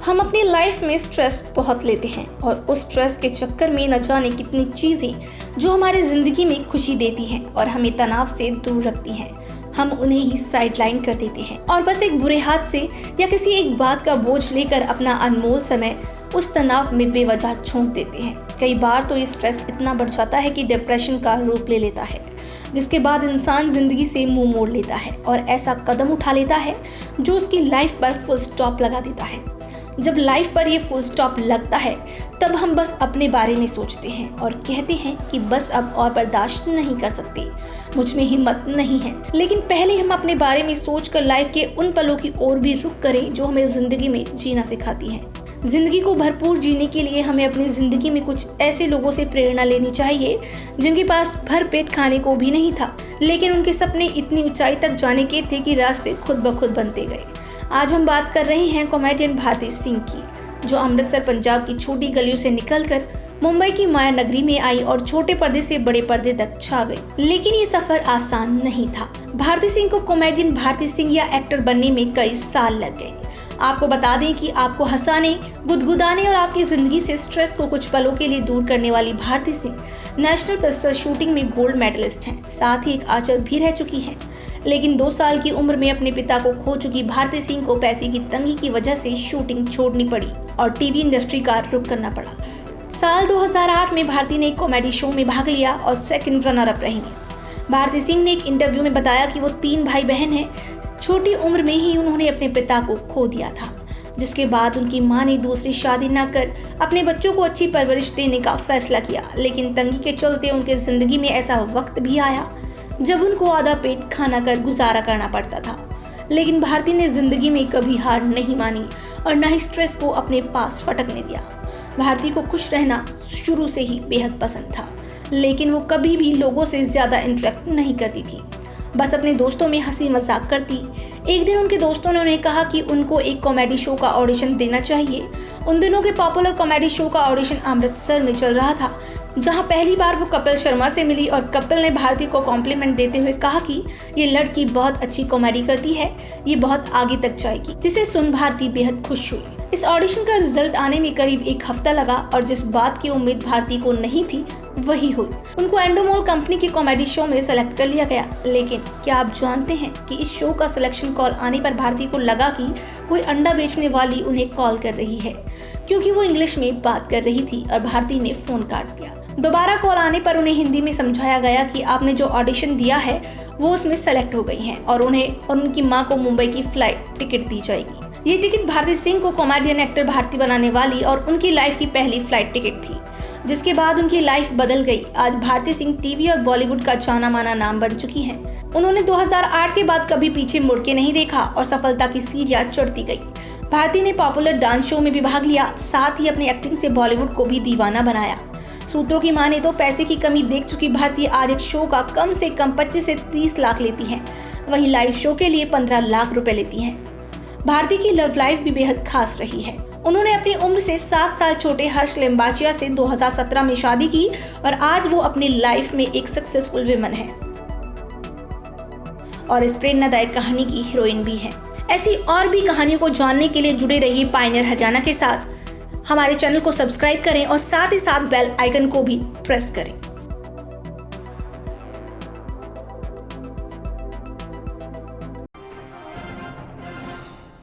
हम अपनी लाइफ में स्ट्रेस बहुत लेते हैं और उस स्ट्रेस के चक्कर में न जाने कितनी चीज़ें जो हमारे ज़िंदगी में खुशी देती हैं और हमें तनाव से दूर रखती हैं, हम उन्हें ही साइडलाइन कर देते हैं और बस एक बुरे हाथ से या किसी एक बात का बोझ लेकर अपना अनमोल समय उस तनाव में बेवजह झोंक देते हैं। कई बार तो ये स्ट्रेस इतना बढ़ जाता है कि डिप्रेशन का रूप ले लेता है, जिसके बाद इंसान जिंदगी से मुंह मोड़ लेता है और ऐसा कदम उठा लेता है जो उसकी लाइफ पर फुल स्टॉप लगा देता है। जब लाइफ पर ये फुल स्टॉप लगता है तब हम बस अपने बारे में सोचते हैं और कहते हैं कि बस अब और बर्दाश्त नहीं कर सकते, मुझ में हिम्मत नहीं है। लेकिन पहले हम अपने बारे में सोचकर लाइफ के उन पलों की ओर भी रुख करें जो हमें जिंदगी में जीना सिखाती हैं। जिंदगी को भरपूर जीने के लिए हमें अपनी जिंदगी में कुछ ऐसे लोगों से प्रेरणा लेनी चाहिए जिनके पास भर पेट खाने को भी नहीं था, लेकिन उनके सपने इतनी ऊंचाई तक जाने के थे कि रास्ते खुद ब खुद बनते गए। आज हम बात कर रहे हैं कॉमेडियन भारती सिंह की, जो अमृतसर पंजाब की छोटी गलियों से निकलकर मुंबई की माया नगरी में आई और छोटे पर्दे से बड़े पर्दे तक छा गई। लेकिन ये सफर आसान नहीं था। भारती सिंह को कॉमेडियन भारती सिंह या एक्टर बनने में कई साल लग गए। आपको बता दें कि आपको हंसाने, गुदगुदाने और आपकी जिंदगी से स्ट्रेस को कुछ पलों के लिए दूर करने वाली Bharti Singh national pistol shooting में गोल्ड मेडलिस्ट हैं, साथ ही एक आर्चर भी रह चुकी हैं। लेकिन 2 साल की उम्र में अपने पिता को खो चुकी भारती सिंह को पैसे की तंगी की वजह से शूटिंग छोड़नी पड़ी और टीवी इंडस्ट्री का रुख करना पड़ा। साल 2008 में भारती ने एक कॉमेडी शो में भाग लिया और सेकंड रनर अप रही। भारती सिंह ने एक इंटरव्यू में बताया कि वो 3 भाई बहन हैं। छोटी उम्र में ही उन्होंने अपने पिता को खो दिया था, जिसके बाद उनकी मां ने दूसरी शादी न कर अपने बच्चों को अच्छी परवरिश देने का फैसला किया। लेकिन तंगी के चलते उनके जिंदगी में ऐसा वक्त भी आया जब उनको आधा पेट खाना कर गुजारा करना पड़ता था। लेकिन भारती ने जिंदगी में कभी हार नहीं मानी और न ही स्ट्रेस को अपने पास फटकने दिया। भारती को खुश रहना शुरू से ही बेहद पसंद था, लेकिन वो कभी भी लोगों से ज्यादा इंटरेक्ट नहीं करती थी, बस अपने दोस्तों में हंसी मजाक करती। एक दिन उनके दोस्तों ने उन्हें कहा कि उनको एक कॉमेडी शो का ऑडिशन देना चाहिए। उन दिनों के पॉपुलर कॉमेडी शो का ऑडिशन अमृतसर में चल रहा था, जहां पहली बार वो कपिल शर्मा से मिली और कपिल ने भारती को कॉम्प्लीमेंट देते हुए कहा कि ये लड़की बहुत अच्छी कॉमेडी करती है, ये बहुत आगे तक जाएगी, जिसे सुन भारती बेहद खुश हुई। इस ऑडिशन का रिजल्ट आने में करीब 1 हफ्ता लगा और जिस बात की उम्मीद भारती को नहीं थी वही हुई। उनको एंडोमोल कंपनी के कॉमेडी शो में सेलेक्ट कर लिया गया। लेकिन क्या आप जानते हैं कि इस शो का सिलेक्शन कॉल आने पर भारती को लगा कि कोई अंडा बेचने वाली उन्हें कॉल कर रही है, क्योंकि वो इंग्लिश में बात कर रही थी और भारती ने फोन काट दिया। दोबारा कॉल आने पर उन्हें हिंदी में समझाया गया कि आपने जो ऑडिशन दिया है वो उसमें सेलेक्ट हो गई हैं और उन्हें और उनकी मां को मुंबई की फ्लाइट टिकट दी जाएगी। ये टिकट भारती सिंह को कॉमेडियन एक्टर भारती बनाने वाली और उनकी लाइफ की पहली फ्लाइट टिकट थी, जिसके बाद उनकी लाइफ बदल गई। आज भारती सिंह टीवी और बॉलीवुड का जाना माना नाम बन चुकी हैं। उन्होंने 2008 के बाद कभी पीछे मुड़ के नहीं देखा और सफलता की सीढ़ियां चढ़ती गई। भारती ने पॉपुलर डांस शो में भी भाग लिया, साथ ही अपनी एक्टिंग से बॉलीवुड को भी दीवाना बनाया। सूत्रों की माने तो पैसे की कमी देख चुकी भारती आज एक शो का कम से कम 25 से 30 लाख लेती हैं, वहीं लाइव शो के लिए 15 लाख रुपए लेती हैं। भारती की लव लाइफ भी बेहद खास रही है। उन्होंने अपनी उम्र से 7 साल छोटे हर्ष लिम्बाचिया से 2017 में शादी की और आज वो अपनी लाइफ में एक सक्सेसफुल विमन है और इस प्रेरणादायक कहानी की हीरोइन भी है। ऐसी और भी कहानियों को जानने के लिए जुड़े रहिए पायनियर हरियाणा के साथ। हमारे चैनल को सब्सक्राइब करें और साथ ही साथ बेल आइकन को भी प्रेस करें।